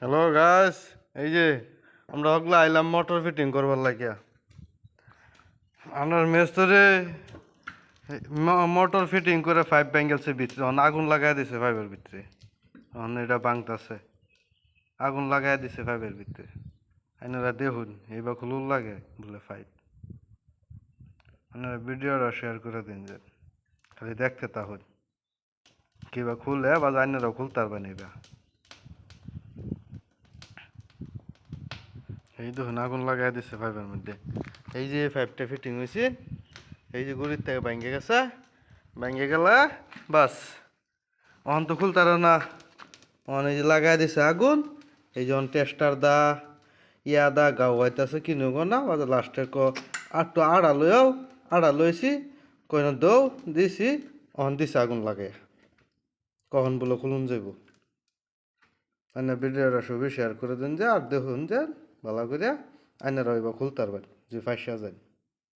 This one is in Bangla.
হ্যালো গাইস, এই যে আমরা ওগুলো আইলাম মোটর ফিটিং করবার লাগিয়া। আমার মেস্তরে মোটর ফিটিং করে পাইপ ব্যাঙ্গেলছে ভিতরে, আগুন লাগাই দিছে পাইপের ভিতরে। এটা বাংতাছে, আগুন লাগাই দিছে পাইপের ভিতরে। আপনারা দেখুন, এইবার খুলুন লাগে বলে পাইপ। আপনারা ভিডিওটা শেয়ার করে দিন, যে খালি দেখতে তাহলে কিবা খুলে বা আপনারাও খুলতে পারবেন। এই দেখুন আগুন লাগাই দিছে পাইপের মধ্যে। এই যে পাইপটা ফিটিং হয়েছে, এই যে গুড়ির থেকে ভাঙ্গে গেছে, ভাঙ্গে গেলে বাস অহন তো খুলতার না। অন এই যে লাগাই দিছে আগুন, এই যে টেস্টার দা দা গাও হইতেছে কিনুক না লাস্টে একটু আড়া লইছি কইন দৌ দিছি, অহন দিছে আগুন লাগাই। কখন বলে খুলুন যাইব। আইনা ভিডিওটা সবই শেয়ার করে দিন, যে আর দেখুন যে ভালো করে আইনারা এবার খুলতে পারবেন যে 5,000